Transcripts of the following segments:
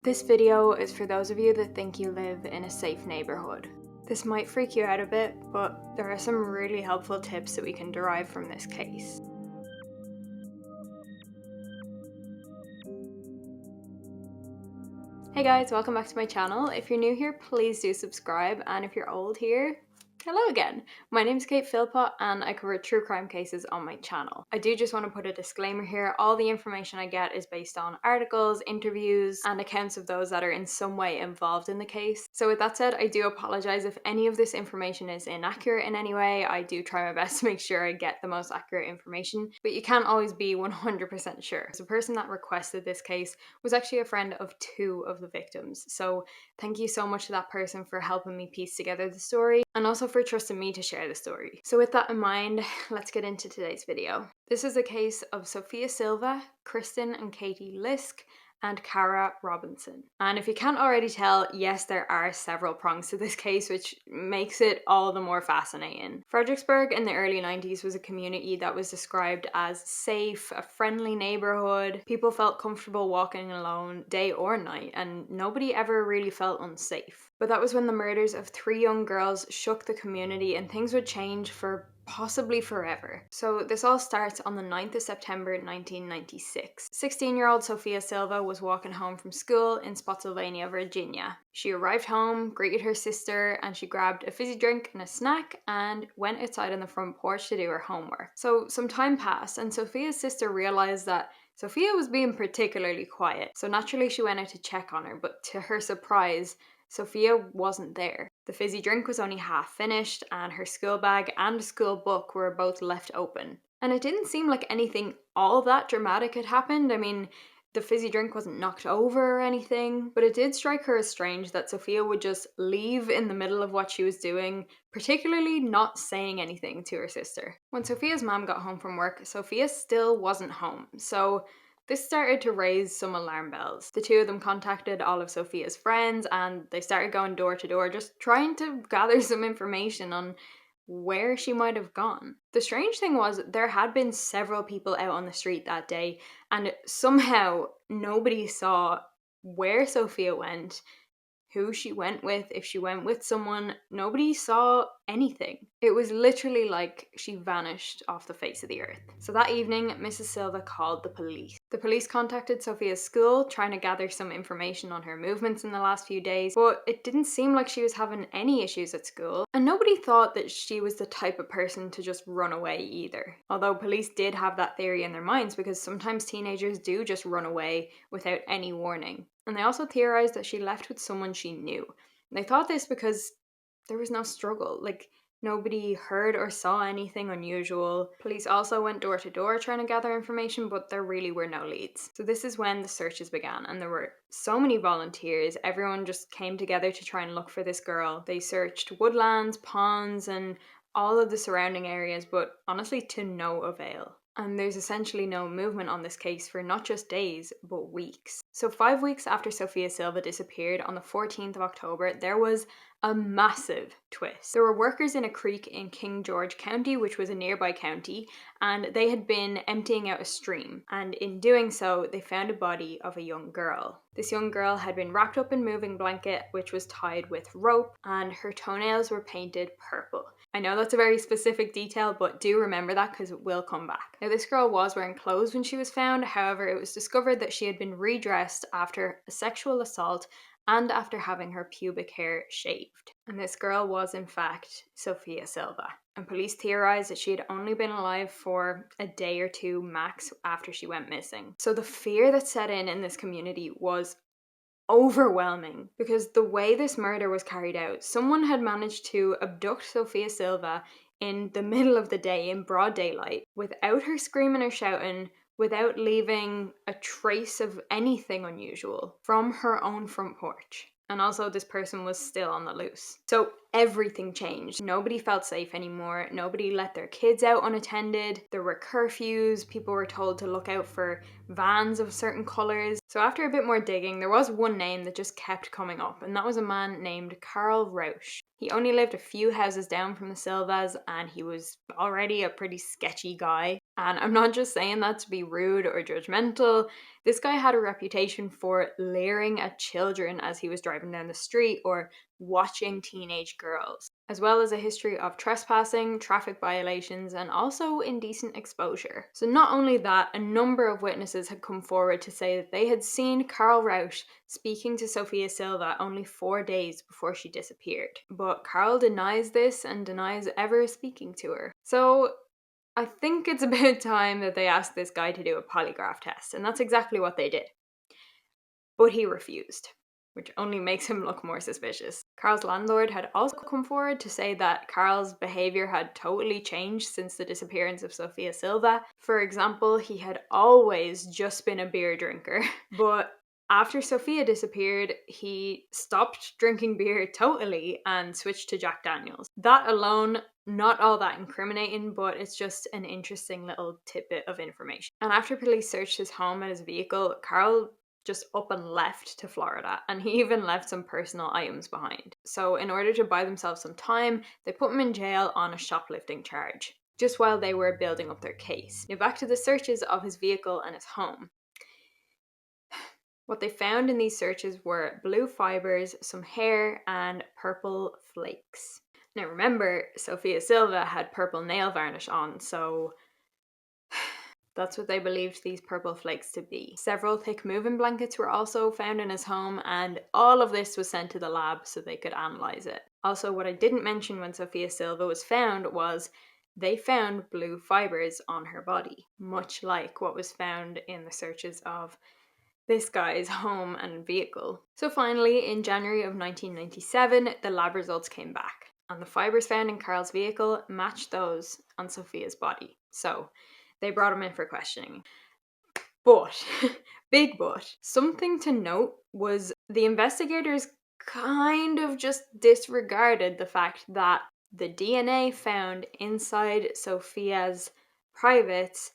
This video is for those of you that think you live in a safe neighborhood. This might freak you out a bit, but there are some really helpful tips that we can derive from this case. Hey guys, welcome back to my channel. If you're new here, please do subscribe, and if you're old here, hello again. My name is Kate Philpott and I cover true crime cases on my channel. I do just want to put a disclaimer here. All the information I get is based on articles, interviews, and accounts of those that are in some way involved in the case. So with that said, I do apologize if any of this information is inaccurate in any way. I do try my best to make sure I get the most accurate information, but you can't always be 100% sure. The person that requested this case was actually a friend of two of the victims. So thank you so much to that person for helping me piece together the story, and also for trusting me to share the story. So with that in mind, let's get into today's video. This is a case of Sofia Silva, Kristen and Katie Lisk, and Cara Robinson. And if you can't already tell, yes, there are several prongs to this case, which makes it all the more fascinating. Fredericksburg in the early 90s was a community that was described as safe, a friendly neighborhood. People felt comfortable walking alone day or night, and nobody ever really felt unsafe. But that was when the murders of 3 young girls shook the community, and things would change for possibly forever. So this all starts on the 9th of September 1996. 16-year-old Sophia Silva was walking home from school in Spotsylvania, Virginia. She arrived home, greeted her sister, and she grabbed a fizzy drink and a snack and went outside on the front porch to do her homework. So some time passed and Sophia's sister realized that Sophia was being particularly quiet. So naturally she went out to check on her, but to her surprise, Sophia wasn't there. The fizzy drink was only half finished, and her school bag and school book were both left open. And it didn't seem like anything all that dramatic had happened. I mean, the fizzy drink wasn't knocked over or anything, but it did strike her as strange that Sophia would just leave in the middle of what she was doing, particularly not saying anything to her sister. When Sophia's mom got home from work, Sophia still wasn't home, so this started to raise some alarm bells. The two of them contacted all of Sophia's friends and they started going door to door, just trying to gather some information on where she might have gone. The strange thing was there had been several people out on the street that day, and somehow nobody saw where Sophia went, who she went with, if she went with someone. Nobody saw anything. It was literally like she vanished off the face of the earth. So that evening, Mrs. Silva called the police. The police contacted Sophia's school, trying to gather some information on her movements in the last few days, but it didn't seem like she was having any issues at school, and nobody thought that she was the type of person to just run away either. Although police did have that theory in their minds, because sometimes teenagers do just run away without any warning. And they also theorized that she left with someone she knew. And they thought this because there was no struggle. Like, nobody heard or saw anything unusual. Police also went door to door trying to gather information, but there really were no leads. So this is when the searches began, and there were so many volunteers. Everyone just came together to try and look for this girl. They searched woodlands, ponds, and all of the surrounding areas, but honestly to no avail. And there's essentially no movement on this case for not just days, but weeks. So 5 weeks after Sofia Silva disappeared on the 14th of October, there was a massive twist. There were workers in a creek in King George County, which was a nearby county, and they had been emptying out a stream. And in doing so, they found a body of a young girl. This young girl had been wrapped up in moving blanket, which was tied with rope, and her toenails were painted purple. I know that's a very specific detail, but do remember that because it will come back. Now, this girl was wearing clothes when she was found. However, it was discovered that she had been redressed after a sexual assault and after having her pubic hair shaved. And this girl was in fact Sofia Silva. And police theorized that she had only been alive for a day or two max after she went missing. So the fear that set in this community was overwhelming, because the way this murder was carried out, someone had managed to abduct Sofia Silva in the middle of the day in broad daylight without her screaming or shouting, without leaving a trace of anything unusual from her own front porch. And also this person was still on the loose. So everything changed. Nobody felt safe anymore. Nobody let their kids out unattended. There were curfews. People were told to look out for vans of certain colours. So after a bit more digging, there was one name that just kept coming up, and that was a man named Rousch. He only lived a few houses down from the Silvas, and he was already a pretty sketchy guy. And I'm not just saying that to be rude or judgmental. This guy had a reputation for leering at children as he was driving down the street or watching teenage girls, as well as a history of trespassing, traffic violations, and also indecent exposure. So not only that, a number of witnesses had come forward to say that they had seen Carl Rousch speaking to Sophia Silva only 4 days before she disappeared. But Carl denies this and denies ever speaking to her. So I think it's about time that they asked this guy to do a polygraph test, and that's exactly what they did. But he refused, which only makes him look more suspicious. Carl's landlord had also come forward to say that Carl's behaviour had totally changed since the disappearance of Sophia Silva. For example, he had always just been a beer drinker, but after Sophia disappeared, he stopped drinking beer totally and switched to Jack Daniels. That alone, not all that incriminating, but it's just an interesting little tidbit of information. And after police searched his home and his vehicle, Carl just up and left to Florida, and he even left some personal items behind. So in order to buy themselves some time, they put him in jail on a shoplifting charge, just while they were building up their case. Now back to the searches of his vehicle and his home. What they found in these searches were blue fibers, some hair, and purple flakes. Now remember, Sophia Silva had purple nail varnish on, so that's what they believed these purple flakes to be. Several thick moving blankets were also found in his home, and all of this was sent to the lab so they could analyse it. Also, what I didn't mention when Sophia Silva was found was they found blue fibres on her body, much like what was found in the searches of this guy's home and vehicle. So finally, in January of 1997, the lab results came back, and the fibres found in Carl's vehicle matched those on Sophia's body. So they brought him in for questioning. But, big but, something to note was the investigators kind of just disregarded the fact that the DNA found inside Sophia's privates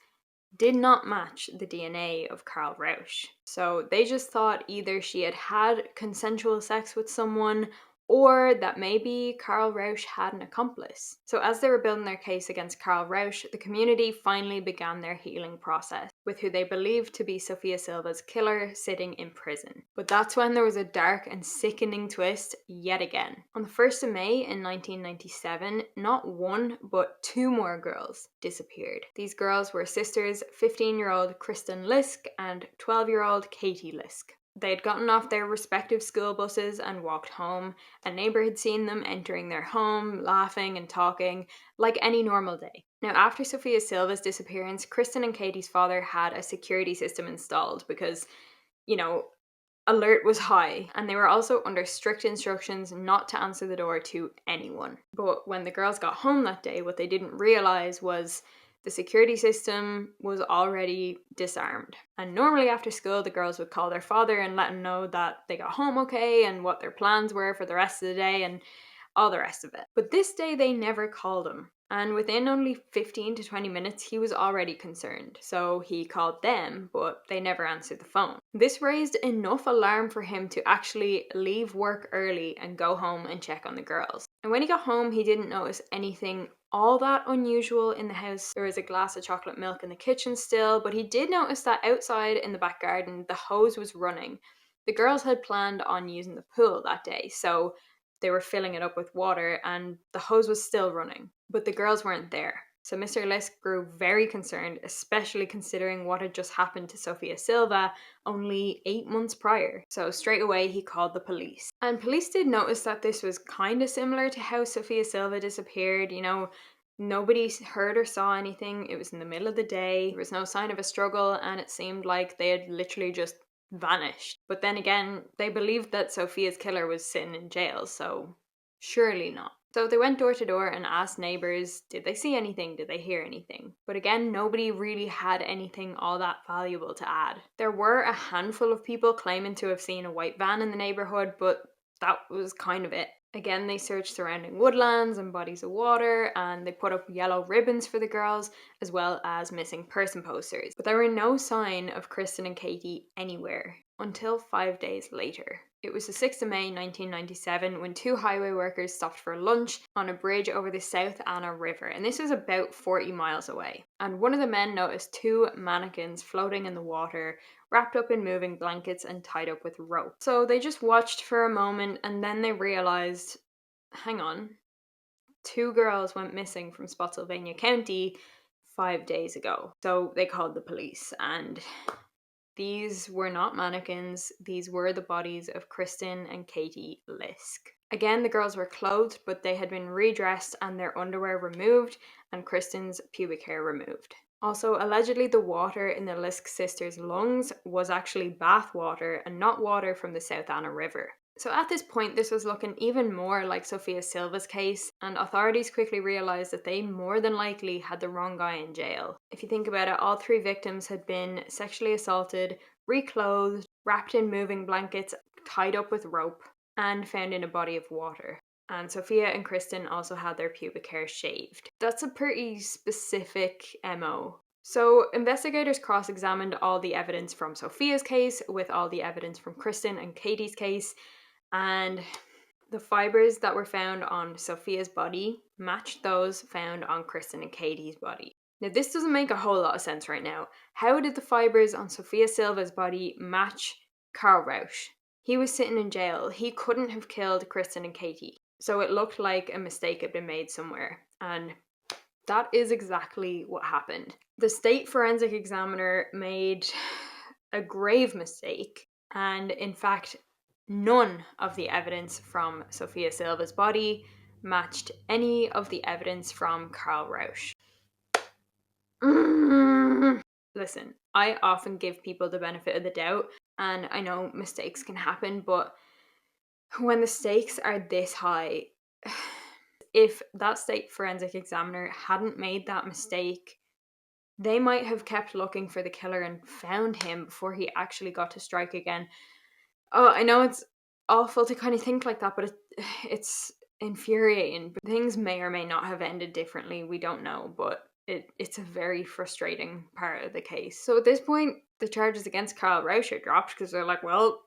did not match the DNA of Carl Rousch. So they just thought either she had had consensual sex with someone or that maybe Carl Rousch had an accomplice. So as they were building their case against Carl Rousch, the community finally began their healing process, with who they believed to be Sophia Silva's killer sitting in prison. But that's when there was a dark and sickening twist yet again. On the 1st of May in 1997, not one, but 2 more girls disappeared. These girls were sisters 15-year-old Kristen Lisk and 12-year-old Katie Lisk. They had gotten off their respective school buses and walked home. A neighbour had seen them entering their home, laughing and talking, like any normal day. Now, after Sophia Silva's disappearance, Kristen and Katie's father had a security system installed because, alert was high, and they were also under strict instructions not to answer the door to anyone. But when the girls got home that day, what they didn't realise was the security system was already disarmed. And normally after school, the girls would call their father and let him know that they got home okay and what their plans were for the rest of the day and all the rest of it. But this day they never called him. And within only 15 to 20 minutes, he was already concerned. So he called them, but they never answered the phone. This raised enough alarm for him to actually leave work early and go home and check on the girls. And when he got home, he didn't notice anything all that unusual in the house. There was a glass of chocolate milk in the kitchen still, but he did notice that outside in the back garden, the hose was running. The girls had planned on using the pool that day, so they were filling it up with water and the hose was still running. But the girls weren't there. So Mr. Lisk grew very concerned, especially considering what had just happened to Sophia Silva only 8 months prior. So straight away he called the police. And police did notice that this was kind of similar to how Sophia Silva disappeared. Nobody heard or saw anything. It was in the middle of the day. There was no sign of a struggle, and it seemed like they had literally just vanished. But then again, they believed that Sophia's killer was sitting in jail, so surely not. So they went door to door and asked neighbours, did they see anything? Did they hear anything? But again, nobody really had anything all that valuable to add. There were a handful of people claiming to have seen a white van in the neighbourhood, but that was kind of it. Again, they searched surrounding woodlands and bodies of water, and they put up yellow ribbons for the girls, as well as missing person posters. But there were no sign of Kristen and Katie anywhere. until 5 days later. It was the 6th of May 1997 when two highway workers stopped for lunch on a bridge over the South Anna River, and this was about 40 miles away. And one of the men noticed two mannequins floating in the water, wrapped up in moving blankets and tied up with rope. So they just watched for a moment and then they realized, hang on, two girls went missing from Spotsylvania County 5 days ago. So they called the police, and these were not mannequins, these were the bodies of Kristen and Katie Lisk. Again, the girls were clothed, but they had been redressed and their underwear removed, and Kristen's pubic hair removed. Also, allegedly the water in the Lisk sisters' lungs was actually bath water and not water from the South Anna River. So at this point, this was looking even more like Sophia Silva's case, and authorities quickly realised that they more than likely had the wrong guy in jail. If you think about it, all three victims had been sexually assaulted, reclothed, wrapped in moving blankets, tied up with rope, and found in a body of water. And Sophia and Kristen also had their pubic hair shaved. That's a pretty specific MO. So investigators cross-examined all the evidence from Sophia's case with all the evidence from Kristen and Katie's case, and the fibers that were found on Sophia's body matched those found on Kristen and Katie's body. Now, this doesn't make a whole lot of sense right now. How did the fibers on Sophia Silva's body match Karl Rousch? He was sitting in jail. He couldn't have killed Kristen and Katie. So it looked like a mistake had been made somewhere. And that is exactly what happened. The state forensic examiner made a grave mistake, and in fact, none of the evidence from Sophia Silva's body matched any of the evidence from Karl Rousch. Listen, I often give people the benefit of the doubt, and I know mistakes can happen, but when the stakes are this high, if that state forensic examiner hadn't made that mistake, they might have kept looking for the killer and found him before he actually got to strike again. Oh, I know it's awful to kind of think like that, but it's infuriating. Things may or may not have ended differently, we don't know, but it's a very frustrating part of the case. So at this point, the charges against Karl Rousch are dropped because they're like, well,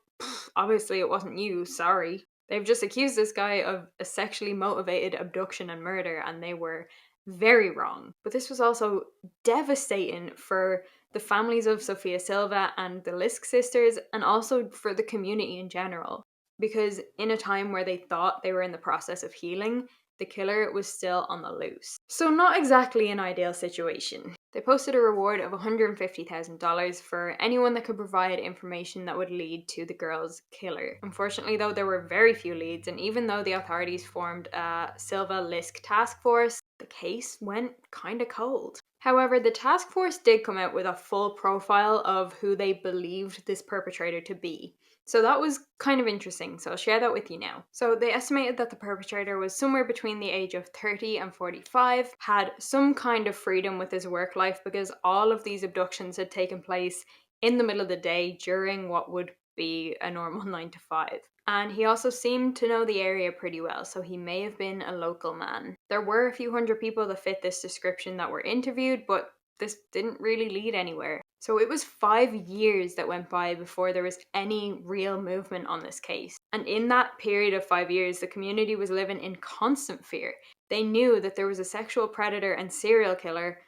obviously it wasn't you, sorry. They've just accused this guy of a sexually motivated abduction and murder, and they were very wrong. But this was also devastating for the families of Sophia Silva and the Lisk sisters, and also for the community in general. Because in a time where they thought they were in the process of healing, the killer was still on the loose. So not exactly an ideal situation. They posted a reward of $150,000 for anyone that could provide information that would lead to the girl's killer. Unfortunately though, there were very few leads, and even though the authorities formed a SILVA LISK task force, the case went kinda cold. However, the task force did come out with a full profile of who they believed this perpetrator to be. So that was kind of interesting, so I'll share that with you now. So they estimated that the perpetrator was somewhere between the age of 30 and 45, had some kind of freedom with his work life because all of these abductions had taken place in the middle of the day during what would be a normal 9 to 5. And he also seemed to know the area pretty well, so he may have been a local man. There were a few hundred people that fit this description that were interviewed, but this didn't really lead anywhere. So it was 5 years that went by before there was any real movement on this case. And in that period of 5 years, the community was living in constant fear. They knew that there was a sexual predator and serial killer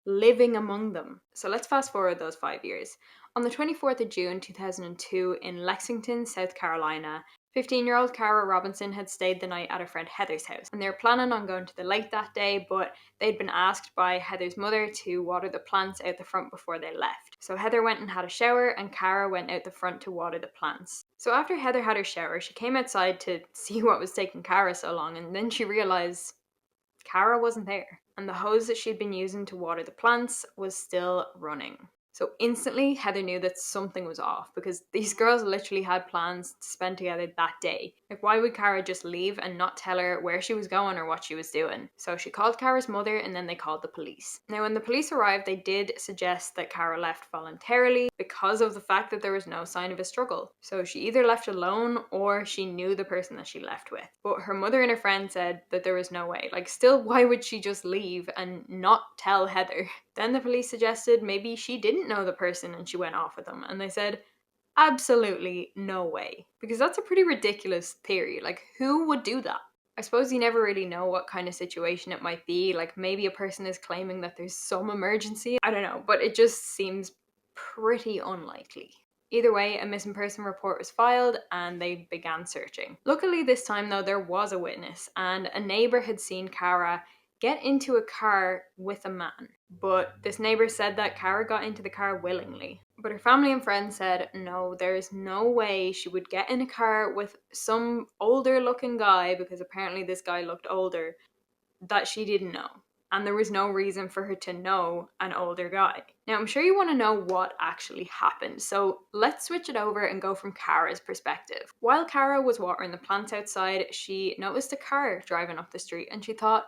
living among them. So let's fast forward those 5 years. On the 24th of June 2002 in Lexington, South Carolina, 15-year-old Cara Robinson had stayed the night at her friend Heather's house, and they were planning on going to the lake that day, but they'd been asked by Heather's mother to water the plants out the front before they left. So Heather went and had a shower, and Cara went out the front to water the plants. So after Heather had her shower, she came outside to see what was taking Cara so long, and then she realised Cara wasn't there, and the hose that she'd been using to water the plants was still running. So instantly, Heather knew that something was off because these girls literally had plans to spend together that day. Like, why would Cara just leave and not tell her where she was going or what she was doing? So she called Cara's mother and then they called the police. Now, when the police arrived, they did suggest that Cara left voluntarily because of the fact that there was no sign of a struggle. So she either left alone or she knew the person that she left with. But her mother and her friend said that there was no way. Like, still, why would she just leave and not tell Heather? Then the police suggested maybe she didn't know the person and she went off with them. And they said, absolutely no way. Because that's a pretty ridiculous theory. Like, who would do that? I suppose you never really know what kind of situation it might be. Like, maybe a person is claiming that there's some emergency. I don't know, but it just seems pretty unlikely. Either way, a missing person report was filed and they began searching. Luckily, this time though, there was a witness, and a neighbor had seen Cara get into a car with a man. But this neighbor said that Cara got into the car willingly. But her family and friends said no, there's no way she would get in a car with some older looking guy, because apparently this guy looked older, that she didn't know. And there was no reason for her to know an older guy. Now, I'm sure you want to know what actually happened, so let's switch it over and go from Cara's perspective. While Cara was watering the plants outside, she noticed a car driving up the street and she thought,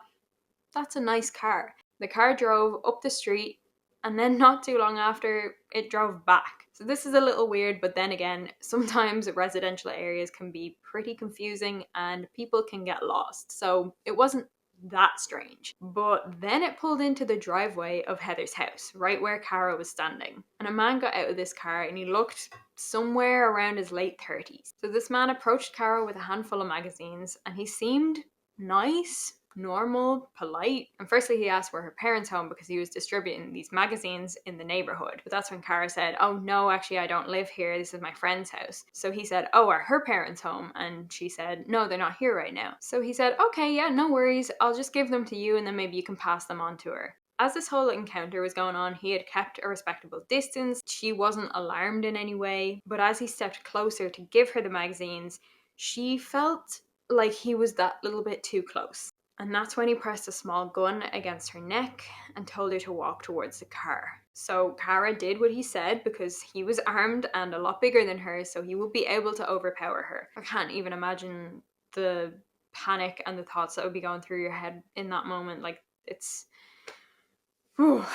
that's a nice car. The car drove up the street and then not too long after, it drove back. So this is a little weird, but then again, sometimes residential areas can be pretty confusing and people can get lost. So it wasn't that strange. But then it pulled into the driveway of Heather's house, right where Cara was standing. And a man got out of this car and he looked somewhere around his late 30s. So this man approached Cara with a handful of magazines and he seemed nice, normal, polite. And firstly, he asked where her parents' home because he was distributing these magazines in the neighborhood. But that's when Cara said, oh no, actually I don't live here, this is my friend's house. So he said, oh, are her parents home? And she said, no, they're not here right now. So he said, okay, yeah, no worries, I'll just give them to you and then maybe you can pass them on to her. As this whole encounter was going on, he had kept a respectable distance. She wasn't alarmed in any way. But as he stepped closer to give her the magazines, she felt like he was that little bit too close. And that's when he pressed a small gun against her neck and told her to walk towards the car. So Cara did what he said because he was armed and a lot bigger than her, so he would be able to overpower her. I can't even imagine the panic and the thoughts that would be going through your head in that moment. Like, it's... Whew.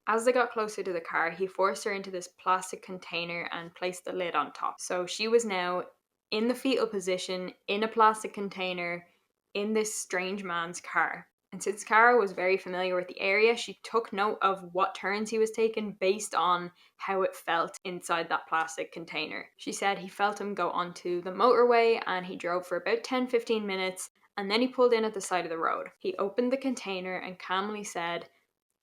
As they got closer to the car, he forced her into this plastic container and placed the lid on top. So she was now in the fetal position, in a plastic container, in this strange man's car. And since Cara was very familiar with the area, she took note of what turns he was taking based on how it felt inside that plastic container. She said he felt him go onto the motorway and he drove for about 10-15 minutes and then he pulled in at the side of the road. He opened the container and calmly said,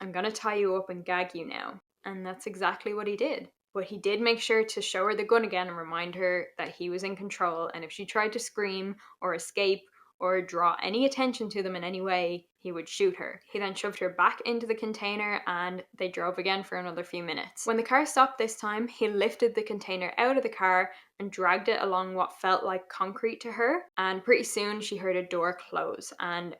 I'm gonna tie you up and gag you now. And that's exactly what he did. But he did make sure to show her the gun again and remind her that he was in control, and if she tried to scream or escape or draw any attention to them in any way, he would shoot her. He then shoved her back into the container and they drove again for another few minutes. When the car stopped this time, he lifted the container out of the car and dragged it along what felt like concrete to her, and pretty soon she heard a door close and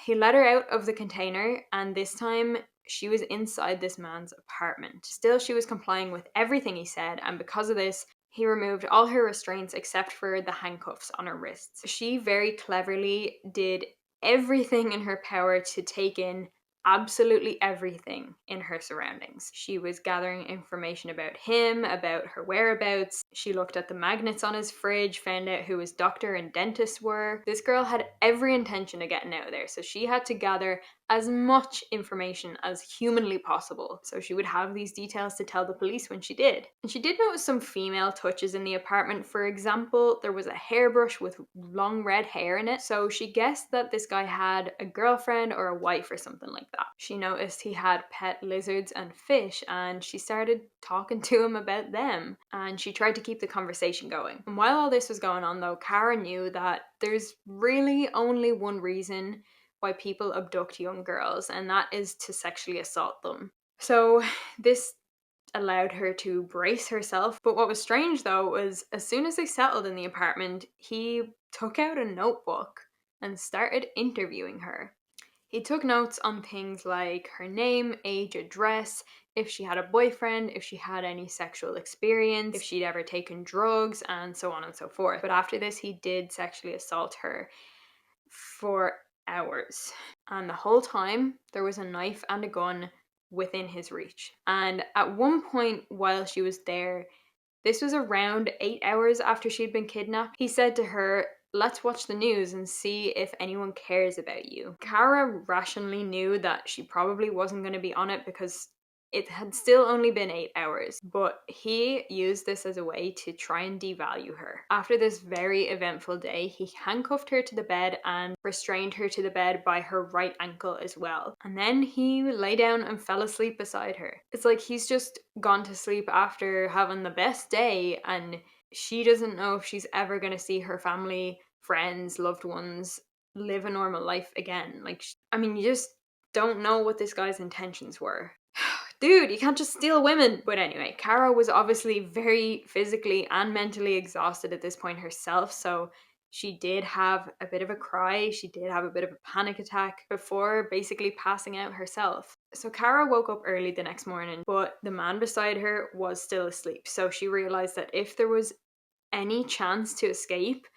he let her out of the container, and this time she was inside this man's apartment. Still, she was complying with everything he said, and because of this, he removed all her restraints except for the handcuffs on her wrists. She very cleverly did everything in her power to take in absolutely everything in her surroundings. She was gathering information about him, about her whereabouts. She looked at the magnets on his fridge, found out who his doctor and dentist were. This girl had every intention of getting out of there, so she had to gather as much information as humanly possible, so she would have these details to tell the police when she did. And she did notice some female touches in the apartment. For example, there was a hairbrush with long red hair in it, so she guessed that this guy had a girlfriend or a wife or something like that. She noticed he had pet lizards and fish, and she started talking to him about them, and she tried to keep the conversation going. And while all this was going on though, Cara knew that there's really only one reason why people abduct young girls, and that is to sexually assault them. So this allowed her to brace herself. But what was strange though was as soon as they settled in the apartment, he took out a notebook and started interviewing her. He took notes on things like her name, age, address, if she had a boyfriend, if she had any sexual experience, if she'd ever taken drugs, and so on and so forth. But after this, he did sexually assault her for hours. And the whole time, there was a knife and a gun within his reach. And at one point while she was there, this was around 8 hours after she'd been kidnapped, he said to her, let's watch the news and see if anyone cares about you. Cara rationally knew that she probably wasn't going to be on it because It had still only been 8 hours, but he used this as a way to try and devalue her. After this very eventful day, he handcuffed her to the bed and restrained her to the bed by her right ankle as well. And then he lay down and fell asleep beside her. It's like he's just gone to sleep after having the best day, and she doesn't know if she's ever going to see her family, friends, loved ones live a normal life again. Like, I mean, you just don't know what this guy's intentions were. Dude, you can't just steal women. But anyway, Cara was obviously very physically and mentally exhausted at this point herself, so she did have a bit of a cry, she did have a bit of a panic attack before basically passing out herself. So Cara woke up early the next morning, but the man beside her was still asleep, so she realized that if there was any chance to escape,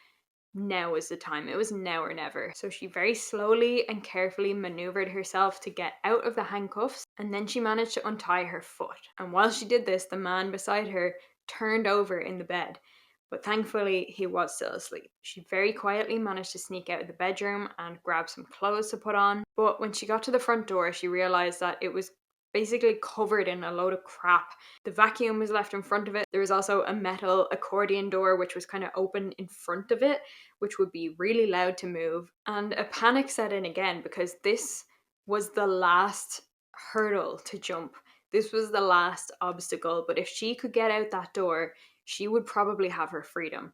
now was the time. It was now or never. So she very slowly and carefully maneuvered herself to get out of the handcuffs, and then she managed to untie her foot. And while she did this, the man beside her turned over in the bed, but thankfully he was still asleep. She very quietly managed to sneak out of the bedroom and grab some clothes to put on, but when she got to the front door, she realized that it was basically covered in a load of crap. The vacuum was left in front of it. There was also a metal accordion door which was kind of open in front of it, which would be really loud to move. And a panic set in again because this was the last hurdle to jump. This was the last obstacle, but if she could get out that door, she would probably have her freedom.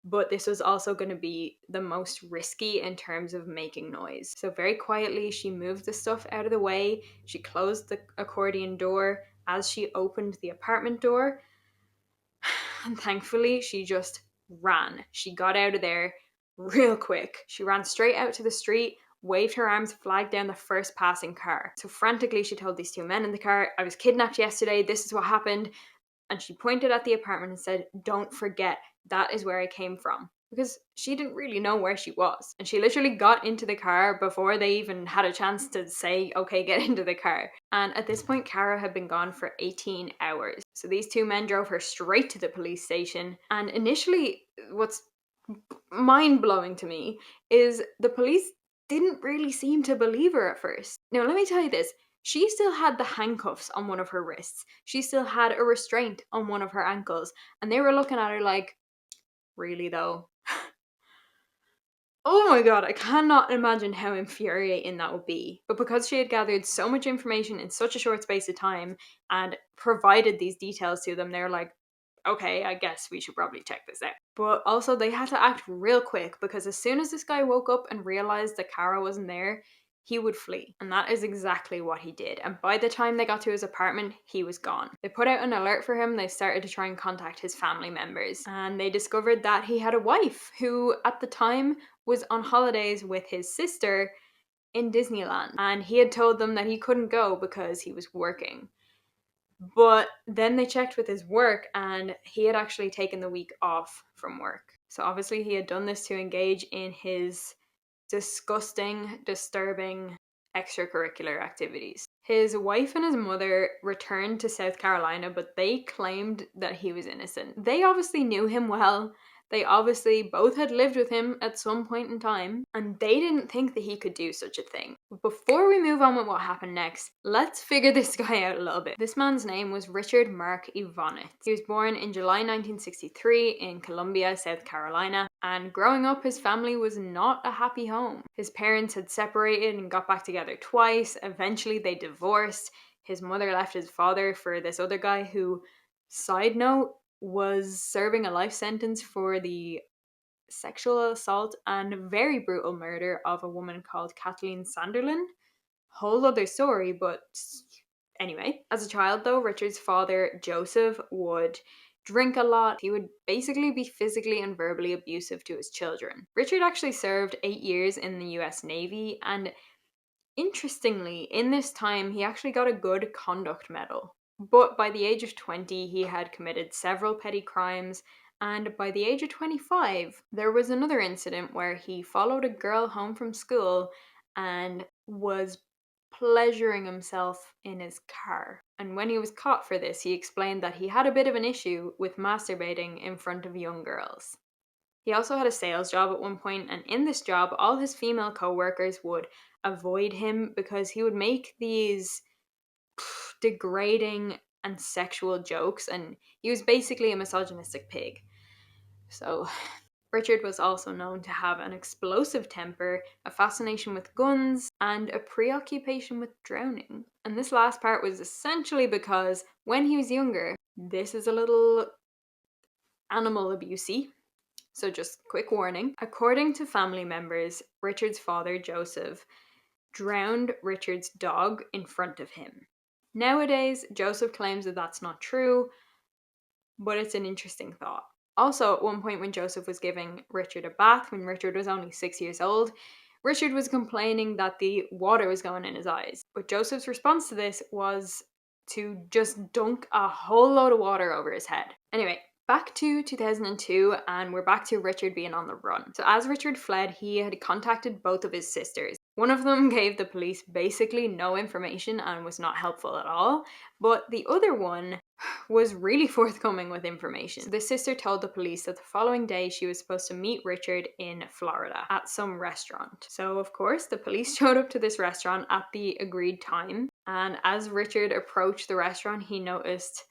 But this was also going to be the most risky in terms of making noise. So very quietly, she moved the stuff out of the way. She closed the accordion door as she opened the apartment door. And thankfully, she just ran. She got out of there real quick. She ran straight out to the street, waved her arms, flagged down the first passing car. So frantically, she told these two men in the car, "I was kidnapped yesterday. This is what happened." And she pointed at the apartment and said, "Don't forget, that is where I came from." Because she didn't really know where she was. And she literally got into the car before they even had a chance to say, "Okay, get into the car." And at this point, Cara had been gone for 18 hours. So these two men drove her straight to the police station. And initially, what's mind-blowing to me is the police didn't really seem to believe her at first. Now, let me tell you this. She still had the handcuffs on one of her wrists. She still had a restraint on one of her ankles. And they were looking at her like, really though? Oh my god, I cannot imagine how infuriating that would be. But because she had gathered so much information in such a short space of time and provided these details to them, they're like, okay, I guess we should probably check this out. But also they had to act real quick because as soon as this guy woke up and realized that Cara wasn't there, he would flee. And that is exactly what he did. And by the time they got to his apartment, he was gone. They put out an alert for him. They started to try and contact his family members. And they discovered that he had a wife who at the time was on holidays with his sister in Disneyland. And he had told them that he couldn't go because he was working. But then they checked with his work and he had actually taken the week off from work. So obviously he had done this to engage in his disgusting, disturbing extracurricular activities. His wife and his mother returned to South Carolina, but they claimed that he was innocent. They obviously knew him well. They obviously both had lived with him at some point in time, and they didn't think that he could do such a thing. But before we move on with what happened next, let's figure this guy out a little bit. This man's name was Richard Mark Evonitz. He was born in July 1963 in Columbia, South Carolina, and growing up, his family was not a happy home. His parents had separated and got back together twice. Eventually, they divorced. His mother left his father for this other guy who, side note, was serving a life sentence for the sexual assault and very brutal murder of a woman called Kathleen Sanderlin. Whole other story, but anyway. As a child though, Richard's father, Joseph, would drink a lot. He would basically be physically and verbally abusive to his children. Richard actually served 8 years in the US Navy, and interestingly, in this time, he actually got a good conduct medal. But by the age of 20, he had committed several petty crimes, and by the age of 25, there was another incident where he followed a girl home from school and was pleasuring himself in his car. And when he was caught for this, he explained that he had a bit of an issue with masturbating in front of young girls. He also had a sales job at one point, and in this job, all his female co-workers would avoid him because he would make these degrading and sexual jokes, and he was basically a misogynistic pig. So Richard was also known to have an explosive temper, a fascination with guns, and a preoccupation with drowning. And this last part was essentially because when he was younger, this is a little animal abusey. So just quick warning. According to family members, Richard's father, Joseph, drowned Richard's dog in front of him. Nowadays, Joseph claims that that's not true, but it's an interesting thought. Also, at one point when Joseph was giving Richard a bath, when Richard was only 6 years old, Richard was complaining that the water was going in his eyes. But Joseph's response to this was to just dunk a whole load of water over his head. Anyway, back to 2002, and we're back to Richard being on the run. So as Richard fled, he had contacted both of his sisters. One of them gave the police basically no information and was not helpful at all, but the other one was really forthcoming with information. So the sister told the police that the following day she was supposed to meet Richard in Florida at some restaurant. So of course the police showed up to this restaurant at the agreed time, and as Richard approached the restaurant he noticed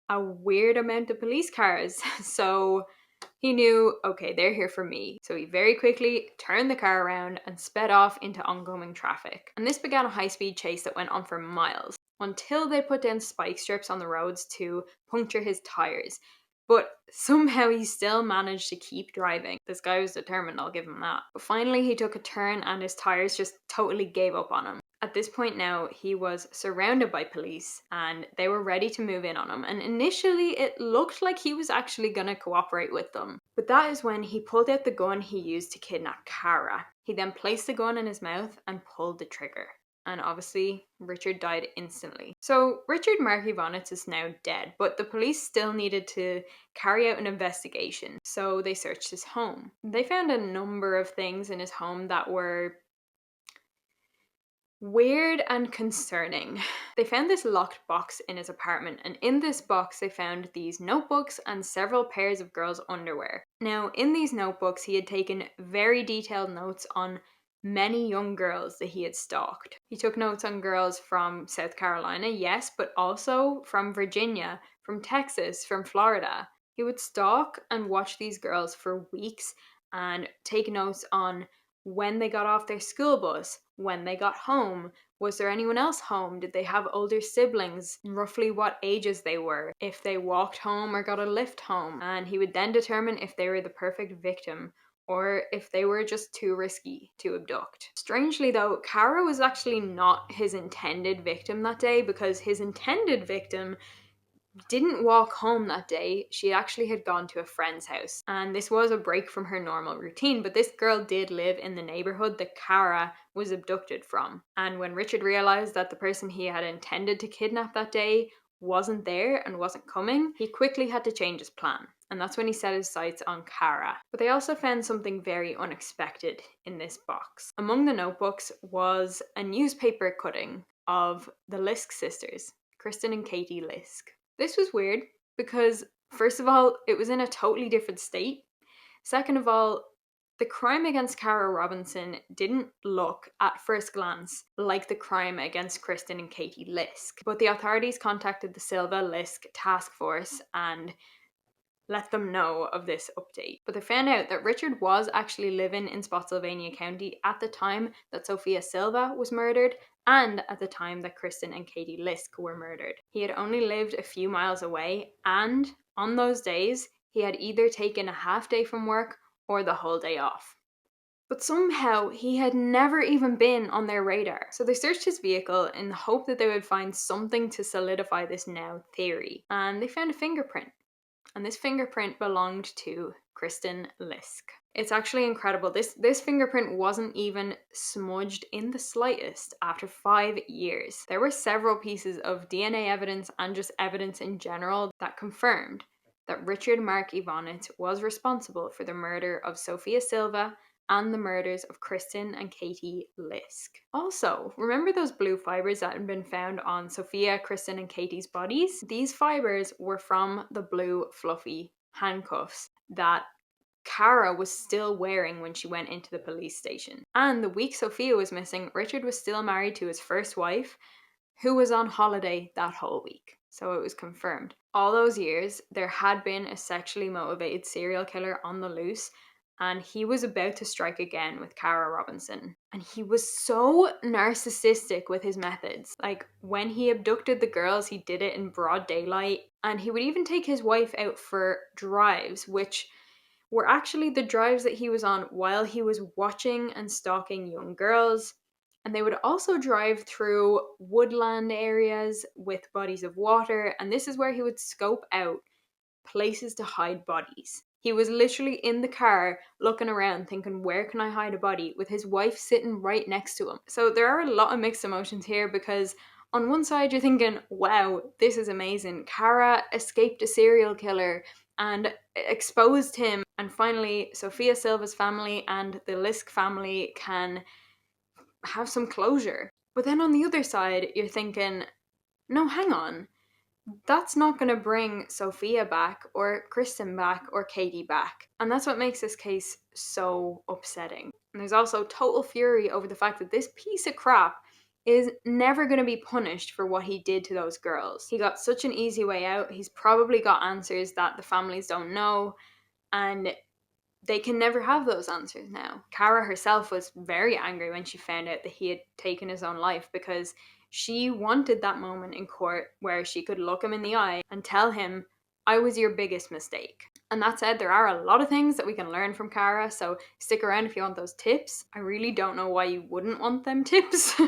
a weird amount of police cars. So he knew, okay, they're here for me. So he very quickly turned the car around and sped off into oncoming traffic. And this began a high-speed chase that went on for miles, until they put down spike strips on the roads to puncture his tires. But somehow he still managed to keep driving. This guy was determined, I'll give him that. But finally he took a turn and his tires just totally gave up on him. At this point now, he was surrounded by police and they were ready to move in on him. And initially it looked like he was actually going to cooperate with them. But that is when he pulled out the gun he used to kidnap Cara. He then placed the gun in his mouth and pulled the trigger. And obviously, Richard died instantly. So Richard Mark Evonitz is now dead, but the police still needed to carry out an investigation. So they searched his home. They found a number of things in his home that were weird and concerning. They found this locked box in his apartment, and in this box they found these notebooks and several pairs of girls' underwear. Now, in these notebooks he had taken very detailed notes on many young girls that he had stalked. He took notes on girls from South Carolina, yes, but also from Virginia, from Texas, from Florida. He would stalk and watch these girls for weeks and take notes on when they got off their school bus, when they got home, was there anyone else home, did they have older siblings, roughly what ages they were, if they walked home or got a lift home, and he would then determine if they were the perfect victim or if they were just too risky to abduct. Strangely though, Cara was actually not his intended victim that day, because his intended victim didn't walk home that day. She actually had gone to a friend's house, and this was a break from her normal routine, but this girl did live in the neighborhood that Cara was abducted from. And when Richard realized that the person he had intended to kidnap that day wasn't there and wasn't coming, he quickly had to change his plan. And that's when he set his sights on Cara. But they also found something very unexpected in this box. Among the notebooks was a newspaper cutting of the Lisk sisters, Kristen and Katie Lisk. This was weird because, first of all, it was in a totally different state. Second of all, the crime against Cara Robinson didn't look, at first glance, like the crime against Kristen and Katie Lisk. But the authorities contacted the SILVA LISK task force and let them know of this update. But they found out that Richard was actually living in Spotsylvania County at the time that Sophia Silva was murdered and at the time that Kristen and Katie Lisk were murdered. He had only lived a few miles away, and on those days he had either taken a half day from work or the whole day off. But somehow he had never even been on their radar. So they searched his vehicle in the hope that they would find something to solidify this now theory, and they found a fingerprint. And this fingerprint belonged to Kristen Lisk. It's actually incredible. This fingerprint wasn't even smudged in the slightest after 5 years. There were several pieces of DNA evidence and just evidence in general that confirmed that Richard Mark Evonitz was responsible for the murder of Sophia Silva and the murders of Kristen and Katie Lisk. Also, remember those blue fibers that had been found on Sophia, Kristen, and Katie's bodies? These fibers were from the blue fluffy handcuffs that Cara was still wearing when she went into the police station. And the week Sophia was missing, Richard was still married to his first wife, who was on holiday that whole week. So it was confirmed. All those years, there had been a sexually motivated serial killer on the loose, and he was about to strike again with Cara Robinson. And he was so narcissistic with his methods. Like, when he abducted the girls, he did it in broad daylight, and he would even take his wife out for drives, which were actually the drives that he was on while he was watching and stalking young girls. And they would also drive through woodland areas with bodies of water, and this is where he would scope out places to hide bodies. He was literally in the car looking around thinking, where can I hide a body, with his wife sitting right next to him. So there are a lot of mixed emotions here, because on one side you're thinking, wow, this is amazing. Cara escaped a serial killer and exposed him, and finally Sophia Silva's family and the Lisk family can have some closure. But then on the other side, you're thinking, no, hang on. That's not going to bring Sophia back, or Kristen back, or Katie back. And that's what makes this case so upsetting. And there's also total fury over the fact that this piece of crap is never going to be punished for what he did to those girls. He got such an easy way out. He's probably got answers that the families don't know, and they can never have those answers now. Cara herself was very angry when she found out that he had taken his own life, because she wanted that moment in court where she could look him in the eye and tell him, I was your biggest mistake. And that said, there are a lot of things that we can learn from Cara, so stick around if you want those tips. I really don't know why you wouldn't want them tips.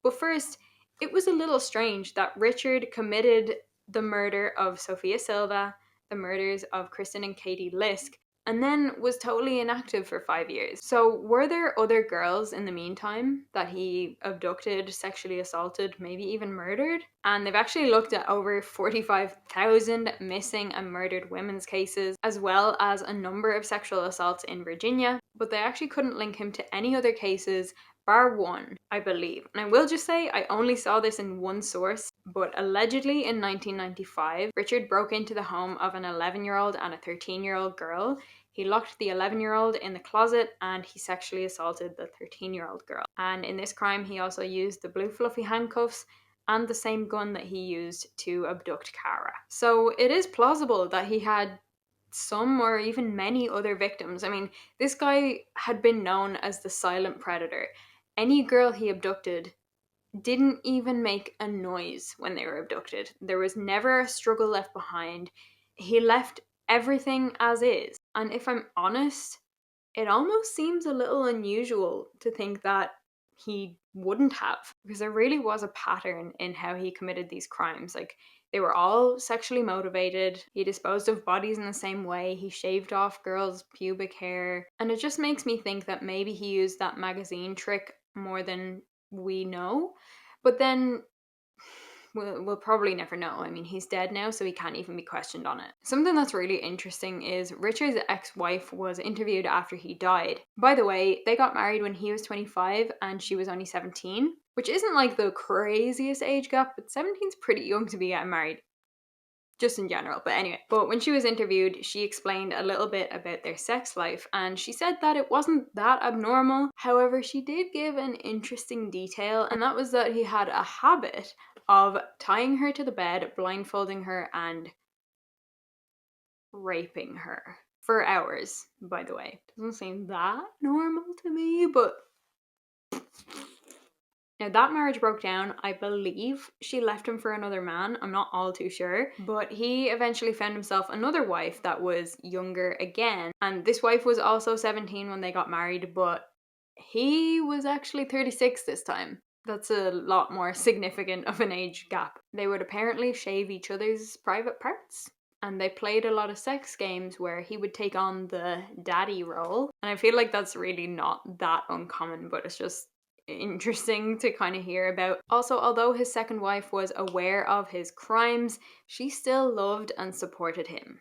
But first, it was a little strange that Richard committed the murder of Sophia Silva, the murders of Kristen and Katie Lisk, and then was totally inactive for 5 years. So were there other girls in the meantime that he abducted, sexually assaulted, maybe even murdered? And they've actually looked at over 45,000 missing and murdered women's cases, as well as a number of sexual assaults in Virginia, but they actually couldn't link him to any other cases bar one, I believe. And I will just say, I only saw this in one source, but allegedly in 1995, Richard broke into the home of an 11-year-old and a 13-year-old girl. He locked the 11-year-old in the closet and he sexually assaulted the 13-year-old girl. And in this crime, he also used the blue fluffy handcuffs and the same gun that he used to abduct Cara. So it is plausible that he had some or even many other victims. I mean, this guy had been known as the silent predator. Any girl he abducted didn't even make a noise when they were abducted. There was never a struggle left behind. He left everything as is. And if I'm honest, it almost seems a little unusual to think that he wouldn't have, because there really was a pattern in how he committed these crimes. Like, they were all sexually motivated. He disposed of bodies in the same way. He shaved off girls' pubic hair. And it just makes me think that maybe he used that magazine trick more than we know. But then we'll probably never know. I mean, he's dead now, so he can't even be questioned on it. Something that's really interesting is Richard's ex-wife was interviewed after he died. By the way, they got married when he was 25 and she was only 17, which isn't like the craziest age gap, but 17's pretty young to be getting married, just in general. But anyway, but when she was interviewed, she explained a little bit about their sex life, and she said that it wasn't that abnormal. However, she did give an interesting detail, and that was that he had a habit of tying her to the bed, blindfolding her, and raping her for hours, by the way. Doesn't seem that normal to me, but now, that marriage broke down. I believe she left him for another man. I'm not all too sure. But he eventually found himself another wife that was younger again. And this wife was also 17 when they got married, but he was actually 36 this time. That's a lot more significant of an age gap. They would apparently shave each other's private parts. And they played a lot of sex games where he would take on the daddy role. And I feel like that's really not that uncommon, but it's just interesting to kind of hear about. Also, although his second wife was aware of his crimes, she still loved and supported him.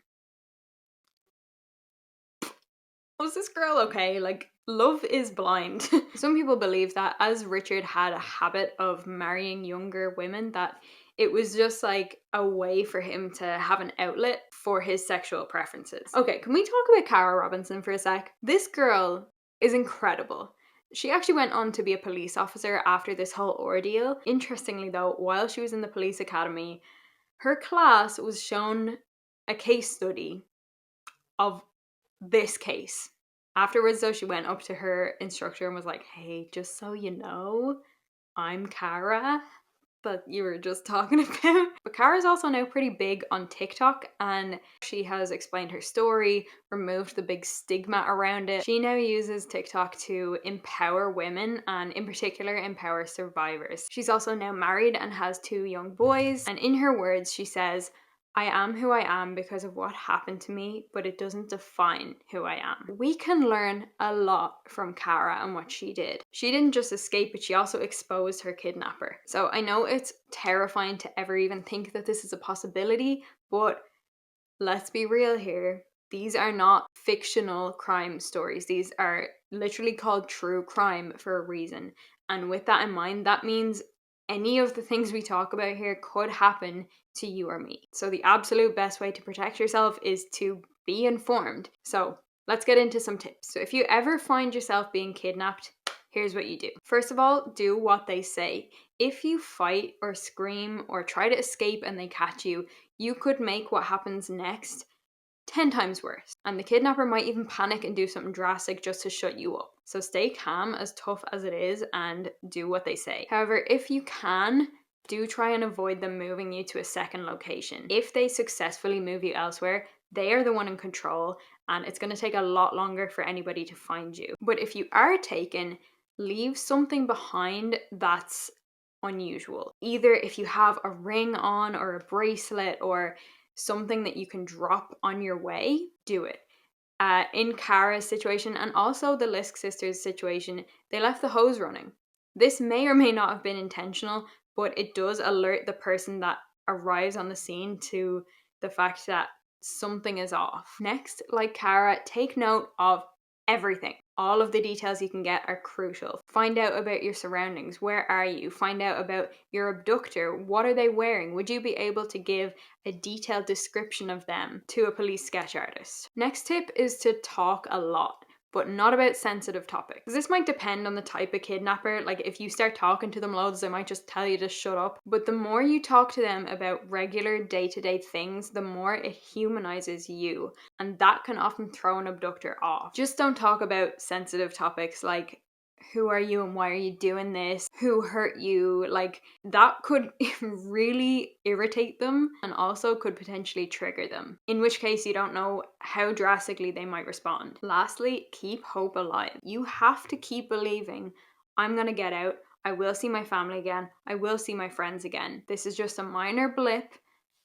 Was this girl okay? Like, love is blind. Some people believe that as Richard had a habit of marrying younger women, that it was just like a way for him to have an outlet for his sexual preferences. Okay, can we talk about Cara Robinson for a sec? This girl is incredible. She actually went on to be a police officer after this whole ordeal. Interestingly though, while she was in the police academy, her class was shown a case study of this case. Afterwards though, she went up to her instructor and was like, hey, just so you know, I'm Cara that you were just talking about. But Cara's also now pretty big on TikTok, and she has explained her story, removed the big stigma around it. She now uses TikTok to empower women, and in particular empower survivors. She's also now married and has 2 young boys, and in her words she says, I am who I am because of what happened to me, but it doesn't define who I am. We can learn a lot from Cara and what she did. She didn't just escape, but she also exposed her kidnapper. So I know it's terrifying to ever even think that this is a possibility, but let's be real here. These are not fictional crime stories. These are literally called true crime for a reason. And with that in mind, that means any of the things we talk about here could happen to you or me. So the absolute best way to protect yourself is to be informed. So let's get into some tips. So if you ever find yourself being kidnapped, here's what you do. First of all, do what they say. If you fight or scream or try to escape and they catch you, you could make what happens next 10 times worse. And the kidnapper might even panic and do something drastic just to shut you up. So stay calm, as tough as it is, and do what they say. However, if you can, do try and avoid them moving you to a second location. If they successfully move you elsewhere, they are the one in control, and it's going to take a lot longer for anybody to find you. But if you are taken, leave something behind that's unusual. Either if you have a ring on or a bracelet or something that you can drop on your way, do it. In Cara's situation and also the Lisk sisters' situation, they left the hose running. This may or may not have been intentional, but it does alert the person that arrives on the scene to the fact that something is off. Next, like Cara, take note of everything. All of the details you can get are crucial. Find out about your surroundings. Where are you? Find out about your abductor. What are they wearing? Would you be able to give a detailed description of them to a police sketch artist? Next tip is to talk a lot, but not about sensitive topics. This might depend on the type of kidnapper. Like if you start talking to them loads, they might just tell you to shut up. But the more you talk to them about regular day-to-day things, the more it humanizes you. And that can often throw an abductor off. Just don't talk about sensitive topics like who are you and why are you doing this? Who hurt you? Like that could really irritate them and also could potentially trigger them, in which case you don't know how drastically they might respond. Lastly, keep hope alive. You have to keep believing, I'm gonna get out, I will see my family again, I will see my friends again. This is just a minor blip,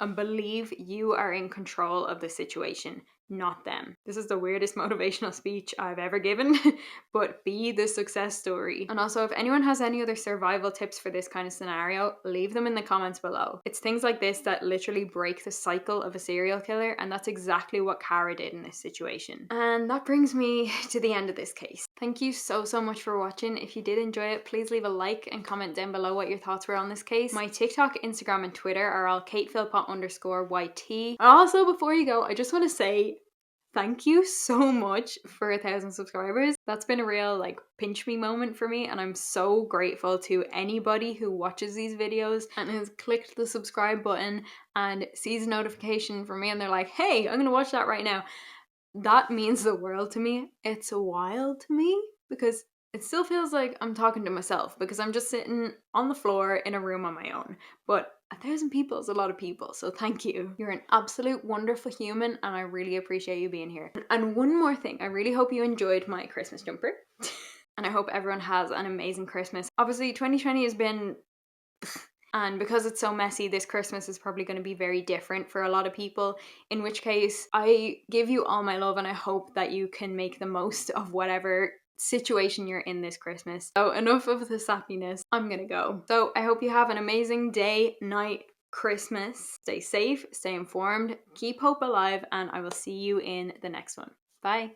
and believe you are in control of the situation, not them. This is the weirdest motivational speech I've ever given, but be the success story. And also, if anyone has any other survival tips for this kind of scenario, leave them in the comments below. It's things like this that literally break the cycle of a serial killer, and that's exactly what Cara did in this situation. And that brings me to the end of this case. Thank you so much for watching. If you did enjoy it, please leave a like and comment down below what your thoughts were on this case. My TikTok, Instagram, and Twitter are all KatePhilpott_YT. And also, before you go, I just want to say thank you so much for 1,000 subscribers. That's been a real pinch me moment for me, and I'm so grateful to anybody who watches these videos and has clicked the subscribe button and sees a notification from me and they're like, hey, I'm gonna watch that right now. That means the world to me. It's wild to me because it still feels like I'm talking to myself because I'm just sitting on the floor in a room on my own. But 1,000 people is a lot of people, so thank you. You're an absolute wonderful human and I really appreciate you being here. And one more thing, I really hope you enjoyed my Christmas jumper. And I hope everyone has an amazing Christmas. Obviously, 2020 has been... And because it's so messy, this Christmas is probably going to be very different for a lot of people, in which case I give you all my love and I hope that you can make the most of whatever situation you're in this Christmas. So enough of the sappiness, I'm gonna go. So I hope you have an amazing day, night, Christmas. Stay safe, stay informed, keep hope alive, and I will see you in the next one. Bye.